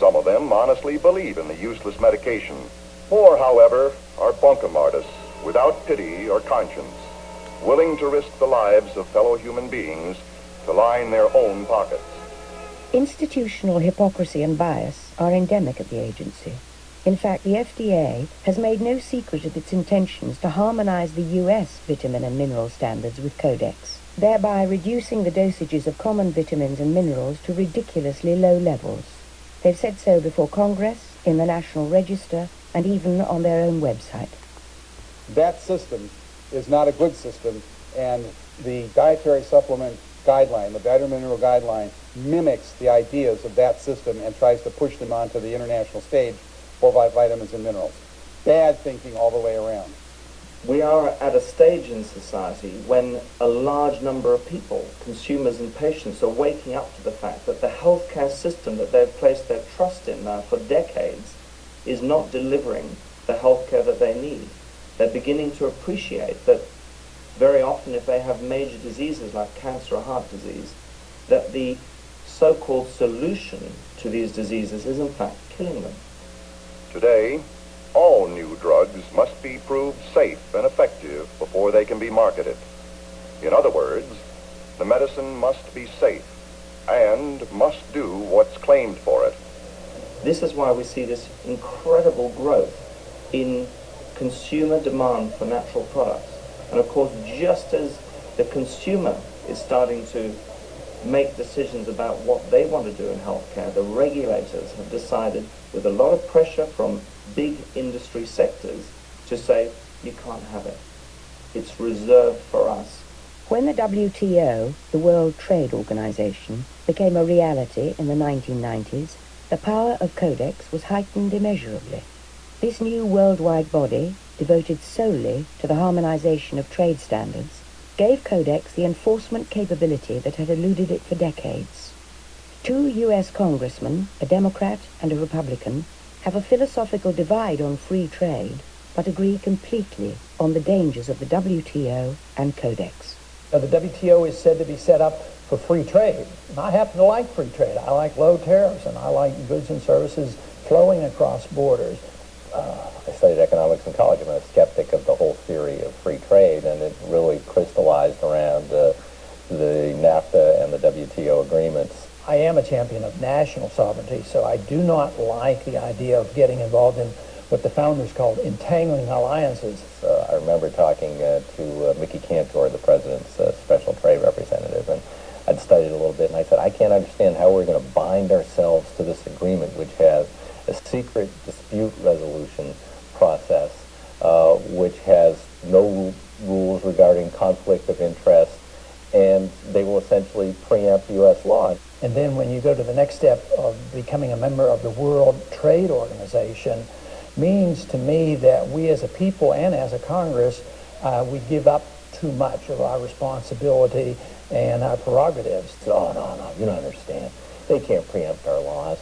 Some of them honestly believe in the useless medication. More, however, are bunkum artists without pity or conscience, willing to risk the lives of fellow human beings to line their own pockets. Institutional hypocrisy and bias are endemic at the agency. In fact, the FDA has made no secret of its intentions to harmonize the U.S. vitamin and mineral standards with Codex, thereby reducing the dosages of common vitamins and minerals to ridiculously low levels. They've said so before Congress, in the National Register, and even on their own website. That system is not a good system, and the dietary supplement guideline, the vitamin mineral guideline, mimics the ideas of that system and tries to push them onto the international stage for vitamins and minerals. Bad thinking all the way around. We are at a stage in society when a large number of people, consumers and patients, are waking up to the fact that the healthcare system that they've placed their trust in now for decades is not delivering the healthcare that they need. They're beginning to appreciate that very often if they have major diseases like cancer or heart disease, that the so-called solution to these diseases is in fact killing them. Today, all new drugs must be proved safe and effective before they can be marketed. In other words, the medicine must be safe and must do what's claimed for it. This is why we see this incredible growth in consumer demand for natural products. And of course, just as the consumer is starting to make decisions about what they want to do in healthcare, the regulators have decided, with a lot of pressure from big industry sectors, to say, you can't have it. It's reserved for us. When the W.T.O, the World Trade Organization, became a reality in the 1990s, the power of Codex was heightened immeasurably. This new worldwide body, devoted solely to the harmonization of trade standards, gave Codex the enforcement capability that had eluded it for decades. 2 U.S. congressmen, a Democrat and a Republican, have a philosophical divide on free trade, but agree completely on the dangers of the W.T.O. and Codex. Now, the W.T.O. is said to be set up for free trade. And I happen to like free trade. I like low tariffs, and I like goods and services flowing across borders. I studied economics in college. I'm a skeptic of the whole theory of free trade, and it really crystallized around the NAFTA and the WTO agreements. I am a champion of national sovereignty, so I do not like the idea of getting involved in what the founders called entangling alliances. I remember talking to Mickey Cantor, the president's special trade representative, and I'd studied a little bit, and I said, I can't understand how we're going to bind ourselves to this agreement, which has a secret dispute resolution process, which has no rules regarding conflict of interest, and they will essentially preempt U.S. law. And then when you go to the next step of becoming a member of the World Trade Organization, means to me that we as a people and as a Congress, we give up too much of our responsibility and our prerogatives. Oh, no, you don't understand. They can't preempt our laws.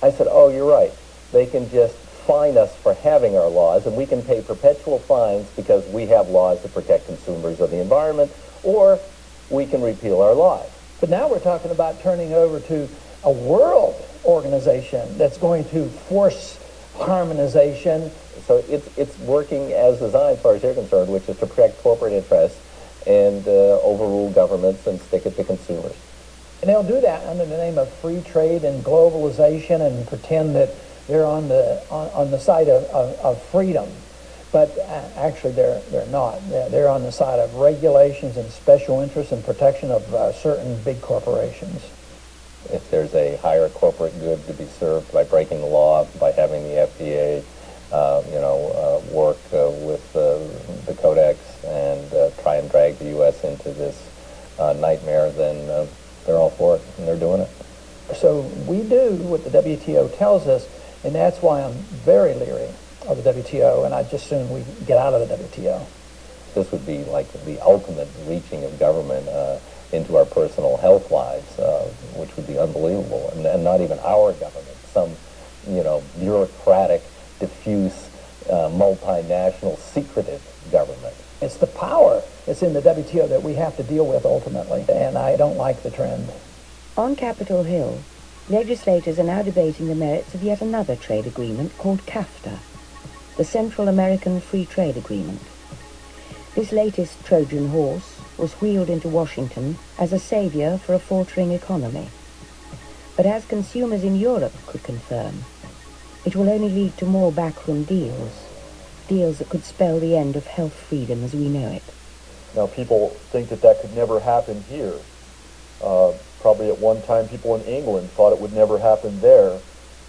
I said, oh, you're right. They can just fine us for having our laws, and we can pay perpetual fines because we have laws to protect consumers of the environment, or we can repeal our laws. But now we're talking about turning over to a world organization that's going to force harmonization. So it's working as designed, as far as you're concerned, which is to protect corporate interests and overrule governments and stick it to consumers. And they'll do that under the name of free trade and globalization and pretend that they're on the side of freedom. But actually they're not. They're on the side of regulations and special interests and protection of certain big corporations. If there's a higher corporate good to be served by breaking the law, by having the FDA work with the Codex and try and drag the U.S. into this nightmare, then they're all for it, and they're doing it. So we do what the WTO tells us, and that's why I'm very leery of the WTO, and I'd just soon we get out of the WTO. This would be like the ultimate reaching of government into our personal health lives, which would be unbelievable, and not even our government, some bureaucratic, diffuse, multinational, secretive government. It's the power that's in the WTO that we have to deal with ultimately, and I don't like the trend. On Capitol Hill, legislators are now debating the merits of yet another trade agreement called CAFTA, the Central American Free Trade Agreement. This latest Trojan horse was wheeled into Washington as a savior for a faltering economy. But as consumers in Europe could confirm, it will only lead to more backroom deals that could spell the end of health freedom as we know it. Now, people think that that could never happen here. Probably at one time people in England thought it would never happen there,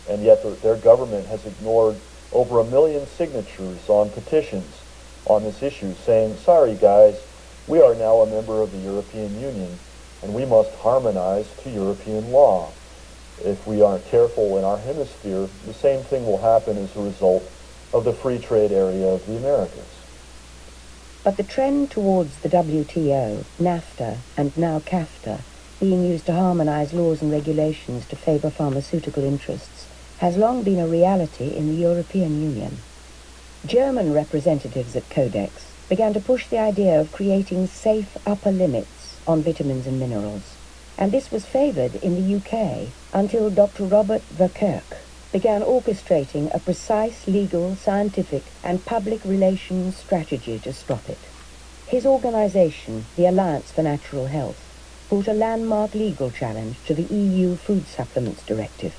and yet their government has ignored over 1 million signatures on petitions on this issue, saying, sorry guys, we are now a member of the European Union, and we must harmonize to European law. If we aren't careful in our hemisphere, the same thing will happen as a result of the free trade area of the Americas. But the trend towards the W.T.O, NAFTA, and now CAFTA being used to harmonize laws and regulations to favor pharmaceutical interests has long been a reality in the European Union. German representatives at Codex began to push the idea of creating safe upper limits on vitamins and minerals, and this was favored in the UK until Dr. Robert Verkerk began orchestrating a precise legal, scientific, and public relations strategy to stop it. His organization, the Alliance for Natural Health, brought a landmark legal challenge to the EU Food Supplements Directive.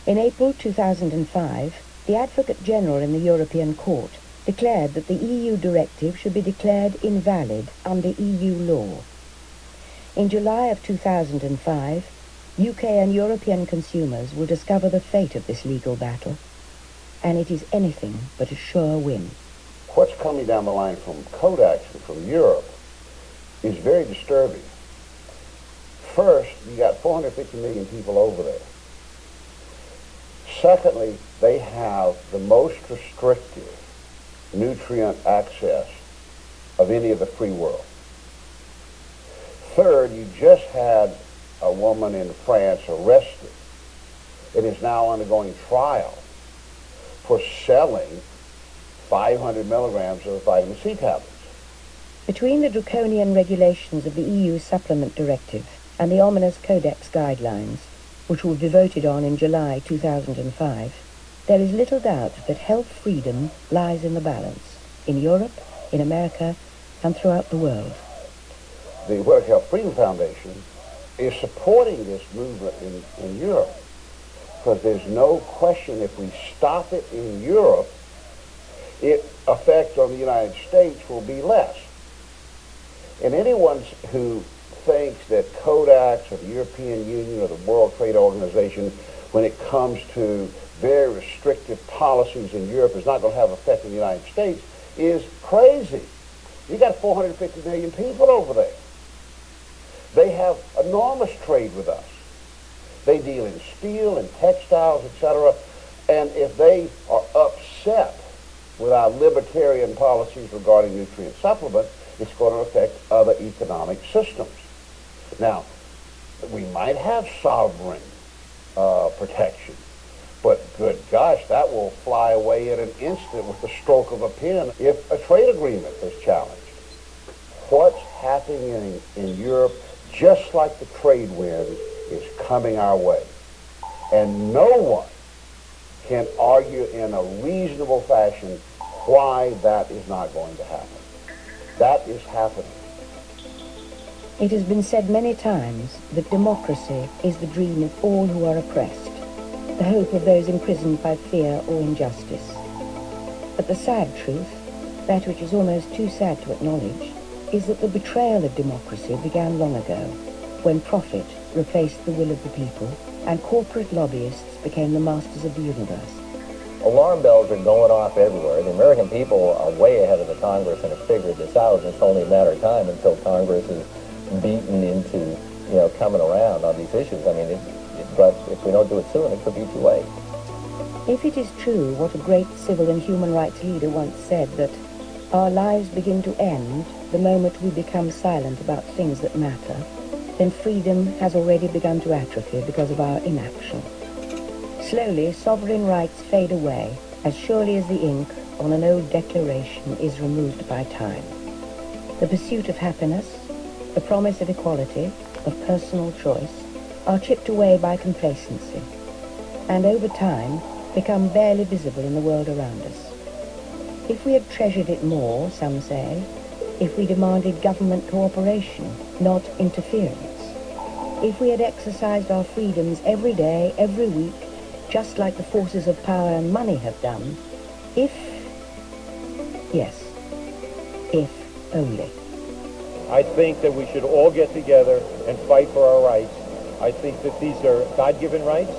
In April 2005, the Advocate General in the European Court declared that the EU directive should be declared invalid under EU law. In July of 2005, UK and European consumers will discover the fate of this legal battle, and it is anything but a sure win. What's coming down the line from Codex and from Europe is very disturbing. First, you got 450 million people over there. Secondly, they have the most restrictive nutrient access of any of the free world. Third, you just had a woman in France arrested and is now undergoing trial for selling 500 milligrams of vitamin C tablets. Between the draconian regulations of the EU Supplement Directive and the ominous Codex guidelines, which will be voted on in July 2005, there is little doubt that health freedom lies in the balance, in Europe, in America, and throughout the world. The World Health Freedom Foundation is supporting this movement in Europe, because there's no question if we stop it in Europe, its effect on the United States will be less. And anyone who thinks that Codex or the European Union or the World Trade Organization, when it comes to very restrictive policies in Europe, is not going to have an effect in the United States is crazy. You got 450 million people over there. They have enormous trade with us. They deal in steel and textiles, etc. And if they are upset with our libertarian policies regarding nutrient supplements, it's going to affect other economic systems. Now, we might have sovereign protection, but good gosh, that will fly away in an instant with the stroke of a pen if a trade agreement is challenged. What's happening in Europe, just like the trade wind, is coming our way. And no one can argue in a reasonable fashion why that is not going to happen. That is happening. It has been said many times that democracy is the dream of all who are oppressed, the hope of those imprisoned by fear or injustice. But the sad truth, that which is almost too sad to acknowledge, is that the betrayal of democracy began long ago, when profit replaced the will of the people and corporate lobbyists became the masters of the universe. Alarm bells are going off everywhere. The American people are way ahead of the Congress and have figured this out. It's only a matter of time until Congress is beaten into, coming around on these issues. I mean, but if we don't do it soon, it could be too late. If it is true what a great civil and human rights leader once said, that our lives begin to end the moment we become silent about things that matter, then freedom has already begun to atrophy because of our inaction. Slowly, sovereign rights fade away as surely as the ink on an old declaration is removed by time. The pursuit of happiness, the promise of equality, of personal choice, are chipped away by complacency, and over time become barely visible in the world around us. If we had treasured it more, some say, if we demanded government cooperation, not interference, if we had exercised our freedoms every day, every week, just like the forces of power and money have done, if only. I think that we should all get together and fight for our rights. I think that these are God-given rights.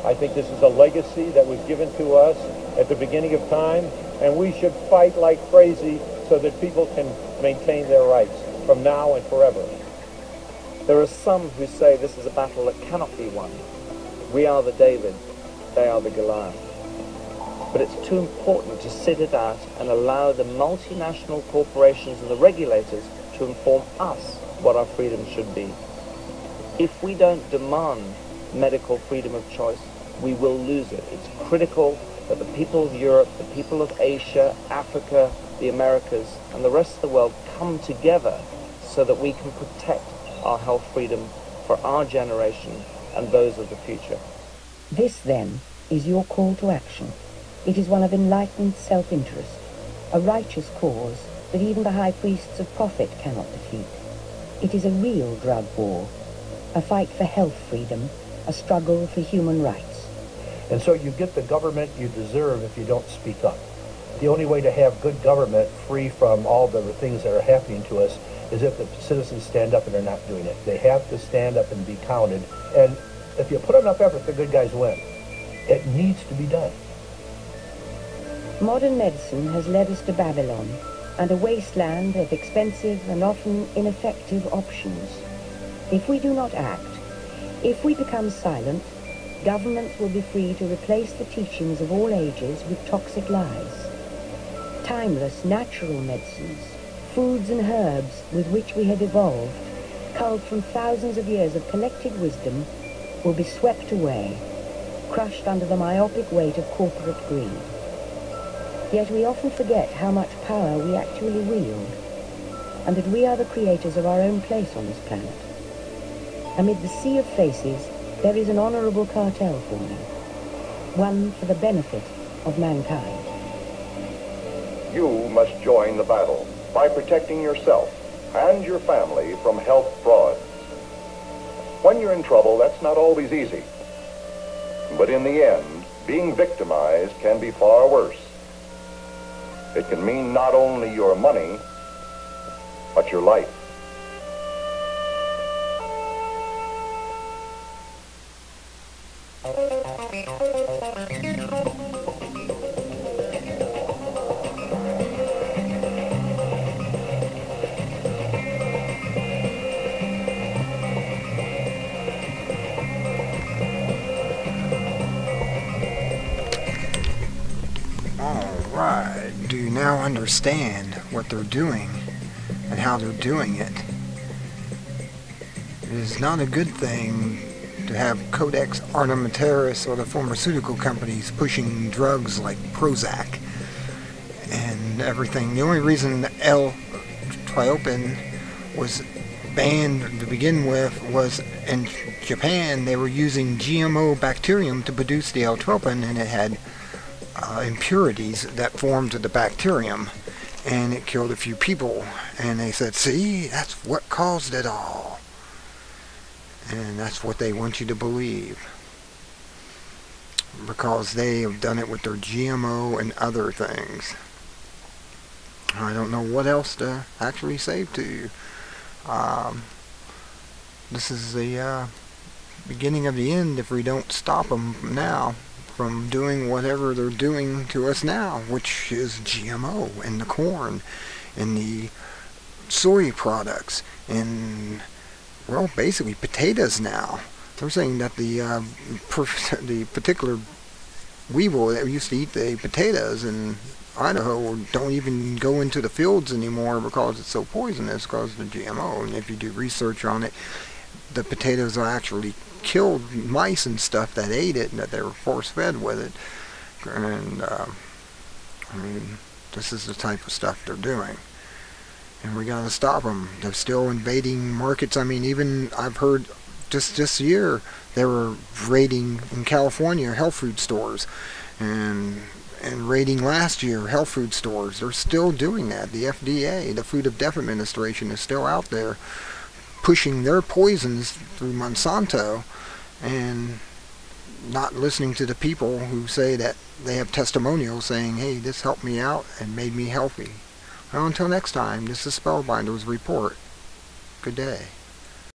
I think this is a legacy that was given to us at the beginning of time, and we should fight like crazy so that people can maintain their rights from now and forever. There are some who say this is a battle that cannot be won. We are the David, they are the Goliath. But it's too important to sit it out and allow the multinational corporations and the regulators to inform us what our freedom should be. If we don't demand medical freedom of choice, we will lose it. It's critical that the people of Europe, the people of Asia, Africa, the Americas, and the rest of the world come together so that we can protect our health freedom for our generation and those of the future. This, then, is your call to action. It is one of enlightened self-interest, a righteous cause that even the high priests of profit cannot defeat. It is a real drug war, a fight for health freedom, a struggle for human rights. And so you get the government you deserve if you don't speak up. The only way to have good government free from all the things that are happening to us is if the citizens stand up and they're not doing it. They have to stand up and be counted. And if you put enough effort, the good guys win. It needs to be done. Modern medicine has led us to Babylon and a wasteland of expensive and often ineffective options. If we do not act, if we become silent, governments will be free to replace the teachings of all ages with toxic lies. Timeless natural medicines, foods and herbs with which we have evolved, culled from thousands of years of collected wisdom, will be swept away, crushed under the myopic weight of corporate greed. Yet we often forget how much power we actually wield, and that we are the creators of our own place on this planet. Amid the sea of faces, there is an honorable cartel forming, one for the benefit of mankind. You must join the battle by protecting yourself and your family from health frauds. When you're in trouble, that's not always easy. But in the end, being victimized can be far worse. It can mean not only your money, but your life. Do you now understand what they're doing and how they're doing it? It is not a good thing to have Codex Alimentarius or the pharmaceutical companies pushing drugs like Prozac and everything. The only reason L-Triopin was banned to begin with was in Japan. They were using GMO bacterium to produce the L-Triopin, and it had impurities that formed the bacterium, and it killed a few people. And they said, see, that's what caused it all. And that's what they want you to believe, because they have done it with their GMO and other things. I don't know what else to actually say to you. This is the beginning of the end if we don't stop them now from doing whatever they're doing to us now, which is GMO and the corn and the soy products and, well, basically potatoes now. They're saying that the particular weevil that used to eat the potatoes in Idaho don't even go into the fields anymore because it's so poisonous because of the GMO. And if you do research on it, the potatoes are actually killed mice and stuff that ate it and that they were force-fed with it. And I mean, this is the type of stuff they're doing, and we gotta stop them. They're still invading markets. I mean, even I've heard just this year they were raiding in California health food stores, and raiding last year health food stores. They're still doing that. The FDA, the Food and Drug Administration, is still out there pushing their poisons through Monsanto and not listening to the people who say that they have testimonials saying, hey, this helped me out and made me healthy. Well, until next time, this is Spellbinder's Report. Good day.